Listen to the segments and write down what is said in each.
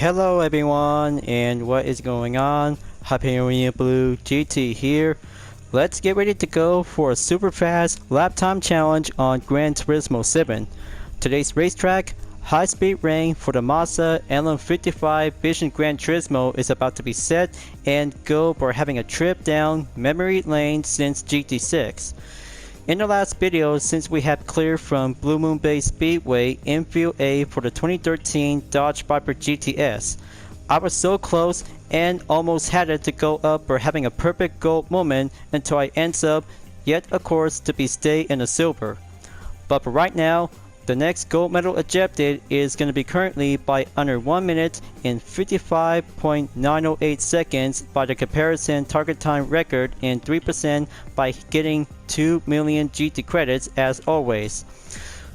Hello everyone, and what is going on? Hyperion-Blue-GT here. Let's get ready to go for a super fast lap time challenge on Gran Turismo 7. Today's racetrack, high speed ring for the Mazda LM55 Vision Gran Turismo is about to be set and go for having a trip down memory lane since GT6. In the last video, since we have cleared from Blue Moon Bay Speedway in Field A for the 2013 Dodge Viper GTS, I was so close and almost had it to go up for having a perfect gold moment until I ends up, yet of course, to be stay in the silver. But for right now, the next gold medal ejected is going to be currently by under 1 minute in 55.908 seconds by the comparison target time record and 3% by getting 2 million GT credits as always.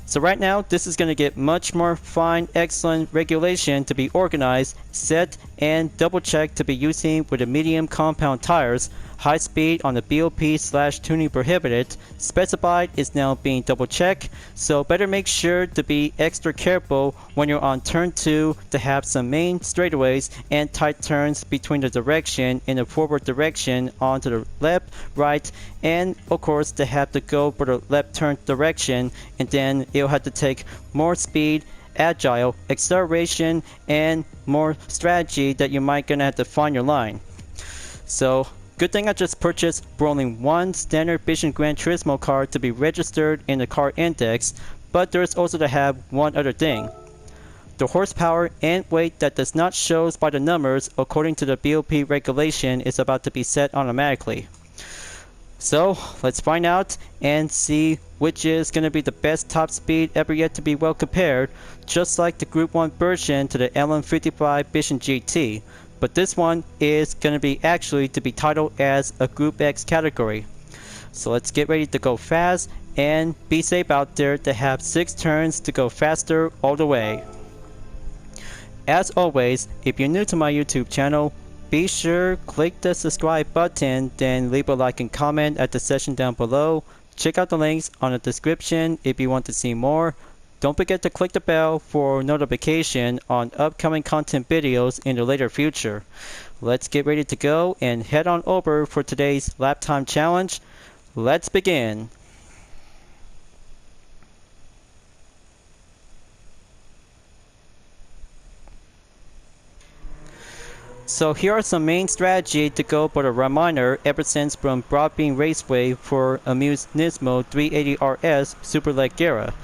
So right now this is going to get much more fine, excellent regulation to be organized, set and double checked to be using with the medium compound tires. High speed on the BOP/tuning prohibited. Specified is now being double checked, so better make sure to be extra careful when you're on turn 2 to have some main straightaways and tight turns between the direction in the forward direction onto the left, right, and of course to have to go for the left turn direction, and then you'll have to take more speed, agile, acceleration, and more strategy that you might gonna have to find your line. So good thing I just purchased for only one standard Vision Gran Turismo car to be registered in the car index, but there's also to have one other thing. The horsepower and weight that does not show by the numbers according to the BOP regulation is about to be set automatically. So let's find out and see which is going to be the best top speed ever yet to be well compared, just like the Group 1 version to the LM55 Vision GT. But this one is going to be actually to be titled as a Group X category. So let's get ready to go fast and be safe out there to have 6 turns to go faster all the way. As always, if you're new to my YouTube channel, be sure click the subscribe button, then leave a like and comment at the section down below. Check out the links on the description if you want to see more. Don't forget to click the bell for notification on upcoming content videos in the later future. Let's get ready to go and head on over for today's lap time challenge. Let's begin. So here are some main strategy to go for the reminder ever since from Broadbean Raceway for Amuse Nismo 380RS Super Leggera.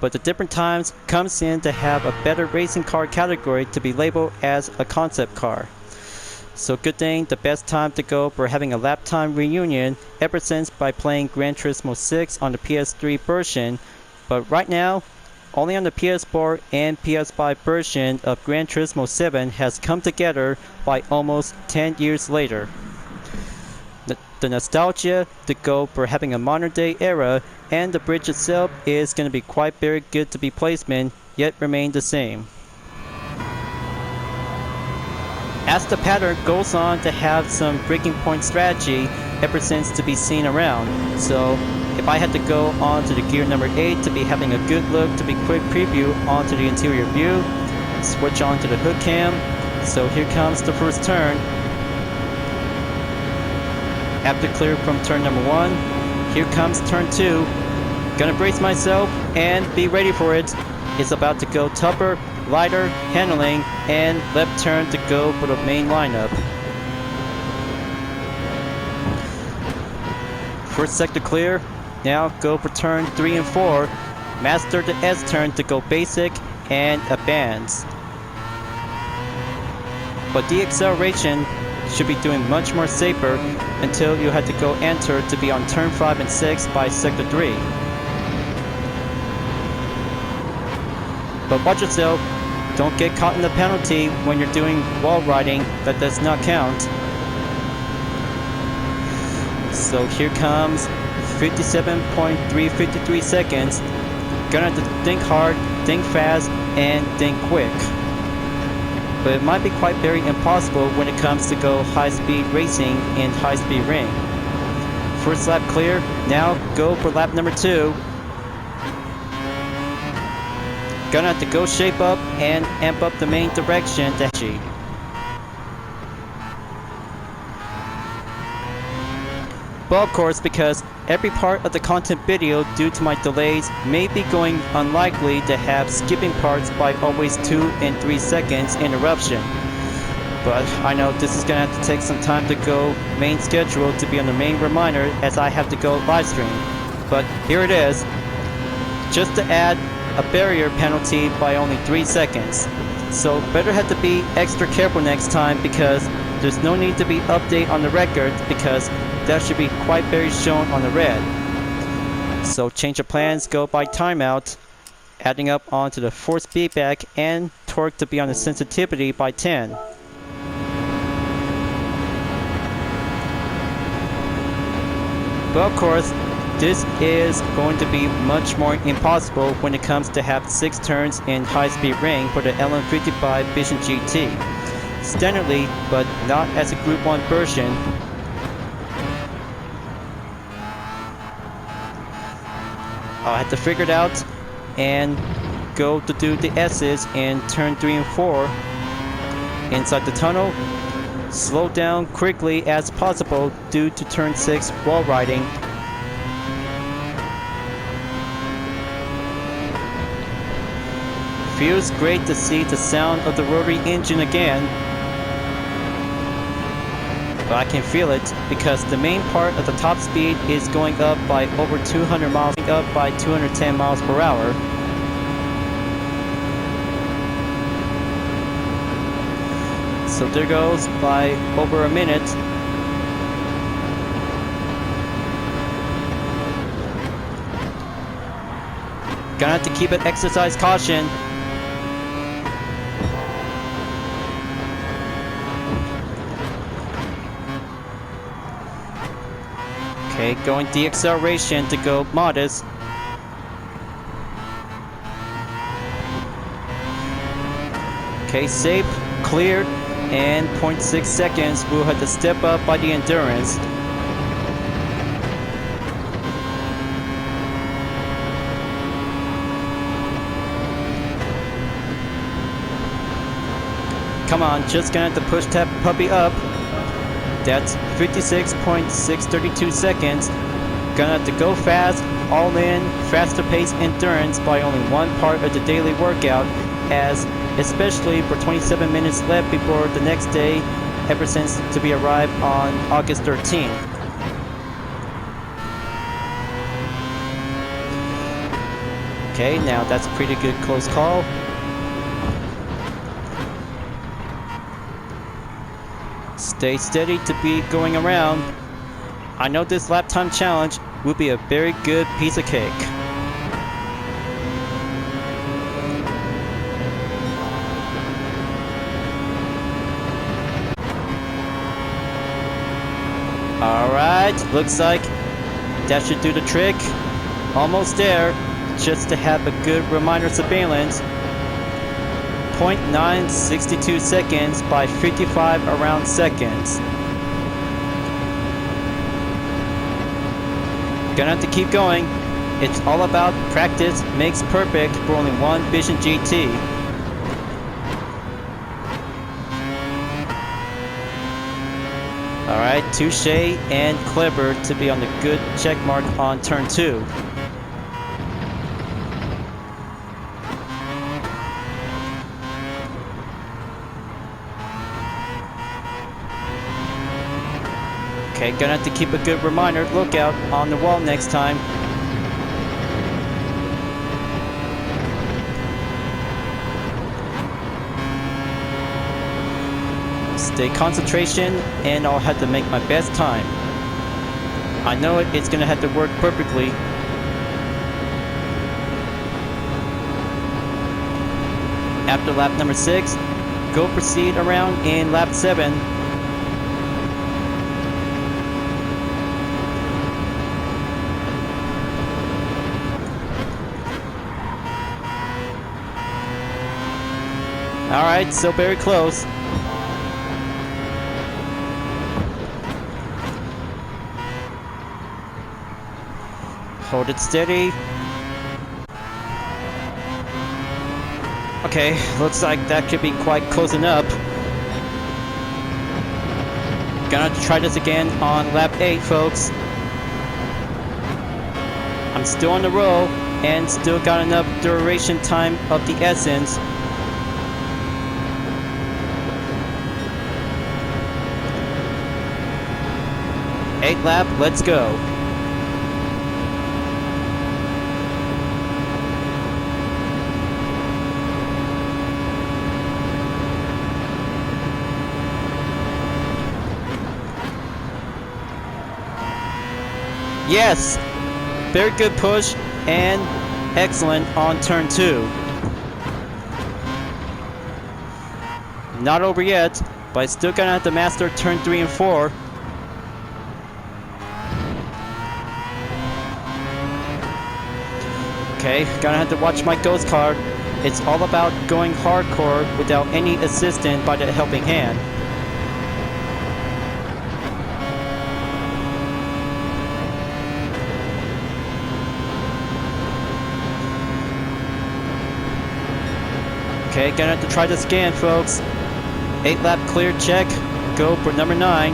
But the different times comes in to have a better racing car category to be labeled as a concept car. So good thing the best time to go for having a lap time reunion ever since by playing Gran Turismo 6 on the PS3 version, but right now only on the PS4 and PS5 version of Gran Turismo 7 has come together by almost 10 years later. The nostalgia to go for having a modern day era and the bridge itself is going to be quite very good to be placement, yet remain the same. As the pattern goes on to have some breaking point strategy ever since to be seen around. So if I had to go on to the gear number 8 to be having a good look to be quick preview onto the interior view, switch on to the hood cam. So here comes the first turn. After clear from turn number 1, here comes turn 2. Gonna brace myself and be ready for it. It's about to go tougher, lighter, handling, and left turn to go for the main lineup. First sector clear. Now go for turn 3 and 4. Master the S turn to go basic and advance. But the acceleration should be doing much more safer until you had to go enter to be on turn 5 and 6 by sector 3. But watch yourself, don't get caught in the penalty when you're doing wall riding, that does not count. So here comes 57.353 seconds. Gonna have to think hard, think fast, and think quick. But it might be quite very impossible when it comes to go high-speed racing in high-speed ring. First lap clear, now go for lap number 2. Gonna have to go shape up and amp up the main direction to G. Well, of course, because every part of the content video, due to my delays, may be going unlikely to have skipping parts by always 2 and 3 seconds interruption. But I know this is gonna have to take some time to go main schedule to be on the main reminder as I have to go live stream. But here it is, just to add a barrier penalty by only 3 seconds. So better have to be extra careful next time, because there's no need to be update on the record, because that should be quite very shown on the red. So change of plans, go by timeout, adding up onto the force feedback and torque to be on the sensitivity by 10. But of course, this is going to be much more impossible when it comes to have 6 turns in high-speed ring for the LM55 Vision GT. Standardly, but not as a Group 1 version. I'll have to figure it out and go to do the S's in turn 3 and 4. Inside the tunnel, slow down quickly as possible due to turn 6 wall riding. Feels great to see the sound of the rotary engine again. But I can feel it because the main part of the top speed is going up by over 200 miles, up by 210 miles per hour. So there goes by over a minute. Gonna have to keep it exercise caution. Okay, going deceleration to go modest. Okay, safe, cleared, and 0.6 seconds. We'll have to step up by the endurance. Come on, just gonna have to push that puppy up. That's 56.632 seconds. Gonna have to go fast, all in, faster pace endurance by only one part of the daily workout, as especially for 27 minutes left before the next day, ever since to be arrived on August 13th. Okay, now that's a pretty good close call. Stay steady to be going around. I know this lap time challenge will be a very good piece of cake. Alright, looks like that should do the trick. Almost there, just to have a good reminder surveillance. 0.962 seconds by 55 around seconds. Gonna have to keep going. It's all about practice makes perfect for only one Vision GT. Alright, touche and clever to be on the good check mark on turn 2. Okay, gonna have to keep a good reminder, lookout on the wall next time. Stay concentration, and I'll have to make my best time. I know it's gonna have to work perfectly. After lap number 6, go proceed around in lap 7. Alright, so very close. Hold it steady. Okay, looks like that could be quite close enough. Gonna have to try this again on lap 8, folks. I'm still on the roll and still got enough duration time of the essence. Eighth lap, let's go. Yes, very good push and excellent on turn 2. Not over yet, but still gonna have to master turn 3 and 4. Okay, gonna have to watch my ghost card. It's all about going hardcore without any assistance by the helping hand. Okay, gonna have to try this again, folks. 8 lap clear check. Go for number 9.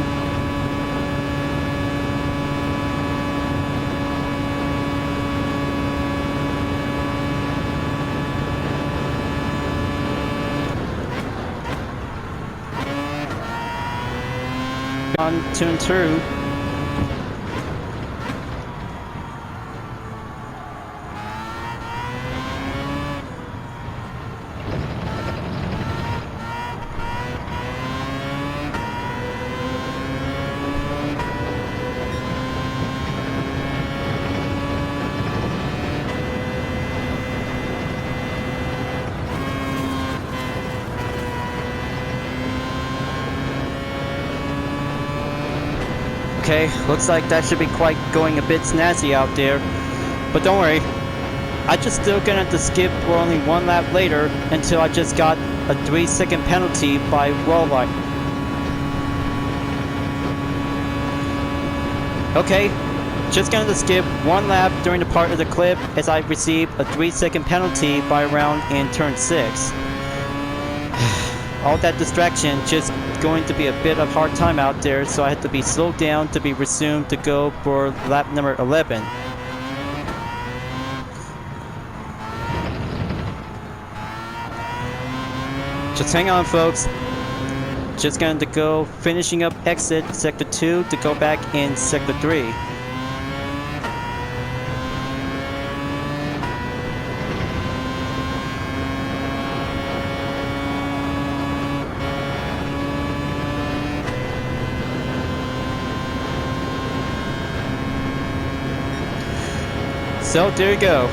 On turn 2. Okay, looks like that should be quite going a bit snazzy out there. But don't worry, I just still gonna have to skip for only 1 lap later until I just got a 3-second penalty by walleye. Okay, just gonna have to skip 1 lap during the part of the clip as I received a 3-second penalty by round in turn 6. All that distraction just going to be a bit of hard time out there, so I had to be slowed down to be resumed to go for lap number 11. Just hang on, folks. Just going to go finishing up exit sector 2 to go back in sector 3. So there you go.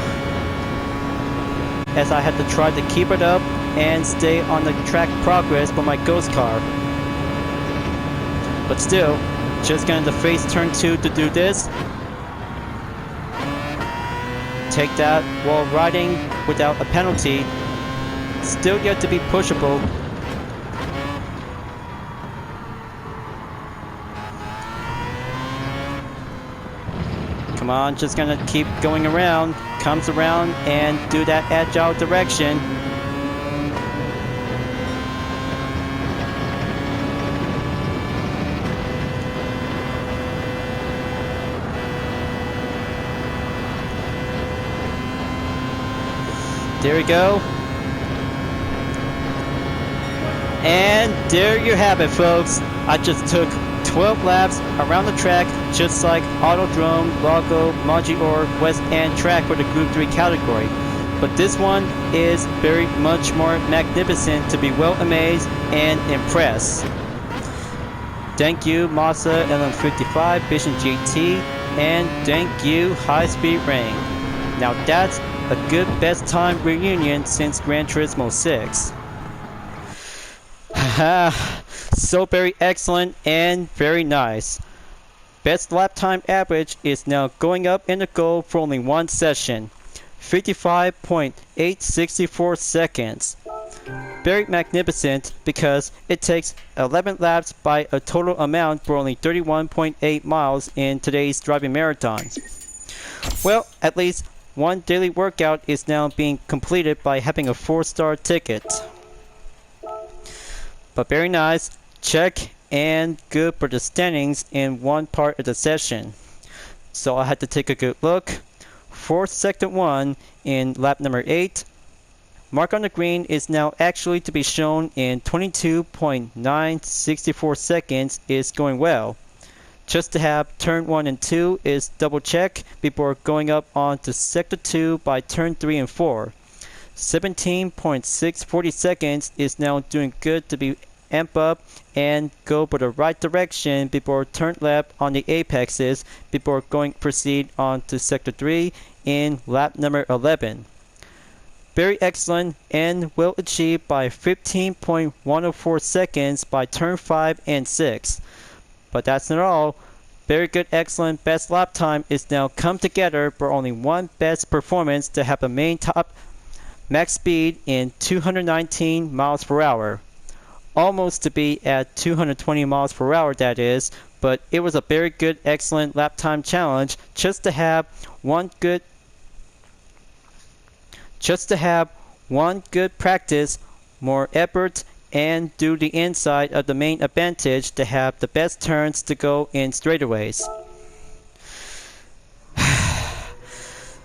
As I had to try to keep it up and stay on the track progress for my ghost car. But still, just going to face turn 2 to do this. Take that while riding without a penalty. Still yet to be pushable. Come on, just gonna keep going around. Comes around and do that agile direction. There we go. And there you have it, folks. I just took 12 laps around the track, just like Autodrome, Lago, Maggiore, West End track for the Group 3 category. But this one is very much more magnificent to be well amazed and impressed. Thank you Mazda LM55 Vision GT, and thank you High Speed Rain. Now that's a good best time reunion since Gran Turismo 6. Haha. So very excellent and very nice. Best lap time average is now going up in the goal for only 1 session. 55.864 seconds. Very magnificent because it takes 11 laps by a total amount for only 31.8 miles in today's driving marathons. Well, at least one daily workout is now being completed by having a 4-star ticket. But very nice, check, and good for the standings in one part of the session. So I had to take a good look. Fourth sector 1 in lap number 8. Mark on the green is now actually to be shown in 22.964 seconds is going well. Just to have turn 1 and 2 is double check before going up on to sector 2 by turn 3 and 4. 17.640 seconds is now doing good to be amp up and go for the right direction before turn left on the apexes before proceed on to sector 3 in lap number 11. Very excellent and well achieved by 15.104 seconds by turn 5 and 6. But that's not all. Very good, excellent, best lap time is now come together for only one best performance to have the main top max speed in 219 miles per hour. Almost to be at 220 miles per hour, that is, but it was a very good, excellent lap time challenge just to have one good practice, more effort, and do the inside of the main advantage to have the best turns to go in straightaways.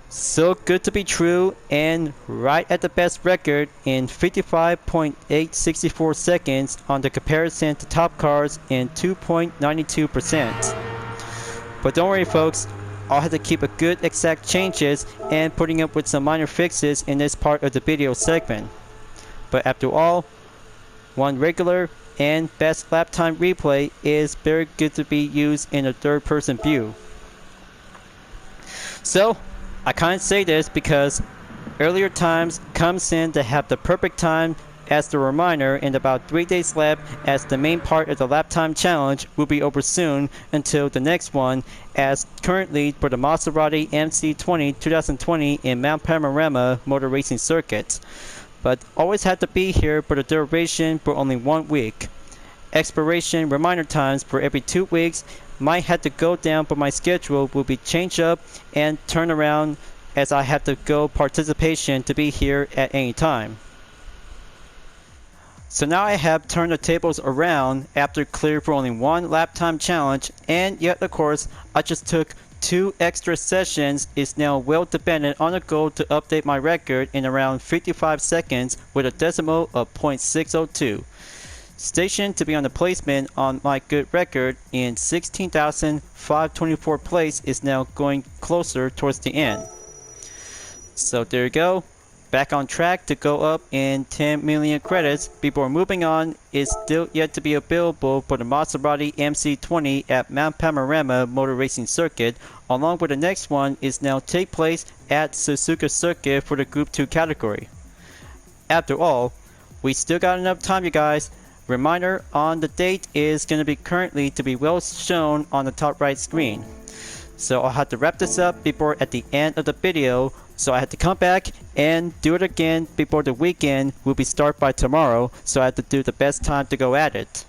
So good to be true and right at the best record in 55.864 seconds on the comparison to top cars in 2.92%. But don't worry folks, I'll have to keep a good exact changes and putting up with some minor fixes in this part of the video segment. But after all, one regular and best lap time replay is very good to be used in a third person view. So I can't say this because earlier times comes in to have the perfect time as the reminder, and about 3 days left as the main part of the lap time challenge will be over soon until the next one, as currently for the Maserati MC20 2020 in Mount Panorama Motor Racing Circuit. But always had to be here for the duration for only 1 week. Expiration reminder times for every 2 weeks might have to go down, but my schedule will be changed up and turn around as I have to go participation to be here at any time. So now I have turned the tables around after clear for only 1 lap time challenge, and yet of course I just took 2 extra sessions is now well dependent on a goal to update my record in around 55 seconds with a decimal of 0.602. Stationed to be on the placement on my good record in 16,524 place is now going closer towards the end. So there you go. Back on track to go up in 10 million credits before moving on is still yet to be available for the Maserati MC20 at Mount Panorama Motor Racing Circuit, along with the next one is now take place at Suzuka Circuit for the Group 2 category. After all, we still got enough time, you guys. Reminder on the date is going to be currently to be well shown on the top right screen. So I'll have to wrap this up before at the end of the video. So I had to come back and do it again before the weekend will be start by tomorrow. So I had to do the best time to go at it.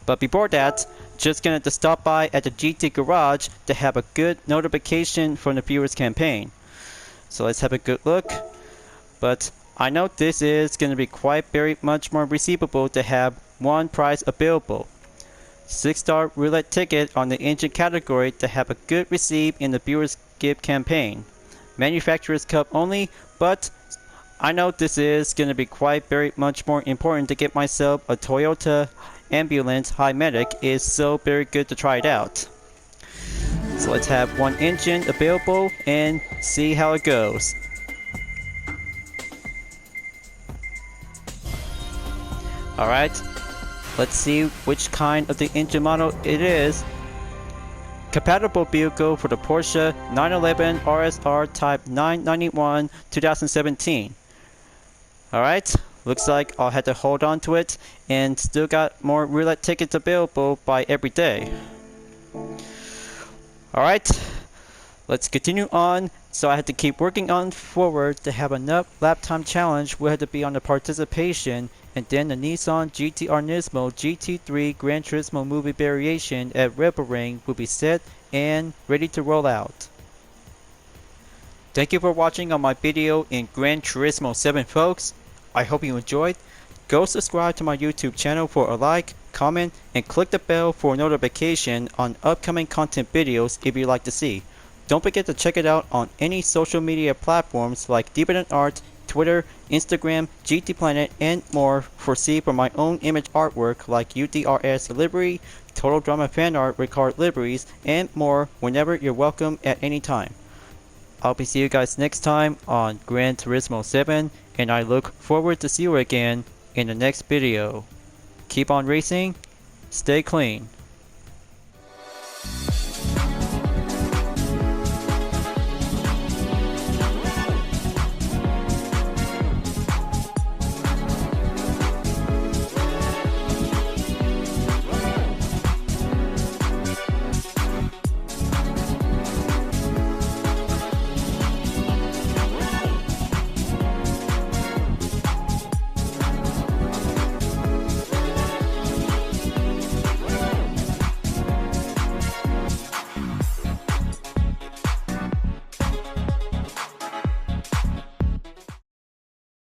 But before that, just gonna have to stop by at the GT garage to have a good notification from the viewers campaign. So let's have a good look. But I know this is gonna be quite very much more receivable to have one prize available. 6-star roulette ticket on the engine category to have a good receive in the viewers gift campaign. Manufacturer's cup only, but I know this is going to be quite very much more important to get myself a Toyota ambulance high medic is so very good to try it out. So let's have one engine available and see how it goes. Alright, let's see which kind of the engine model it is. Compatible vehicle for the Porsche 911 RSR Type 991 2017. Alright, looks like I'll have to hold on to it and still got more roulette tickets available by every day. Alright, let's continue on. So I had to keep working on forward to have enough lap time challenge. We had to be on the participation, and then the Nissan GT-R Turismo GT3 Gran Turismo movie variation at Rebel Ring will be set and ready to roll out. Thank you for watching on my video in Gran Turismo 7 folks. I hope you enjoyed. Go subscribe to my YouTube channel for a like, comment, and click the bell for notification on upcoming content videos if you'd like to see. Don't forget to check it out on any social media platforms like Deeper Art, Twitter, Instagram, GT Planet, and more for see for my own image artwork like UDRS livery, Total Drama fan art with card liveries, and more whenever you're welcome at any time. I'll be seeing you guys next time on Gran Turismo 7, and I look forward to see you again in the next video. Keep on racing, stay clean.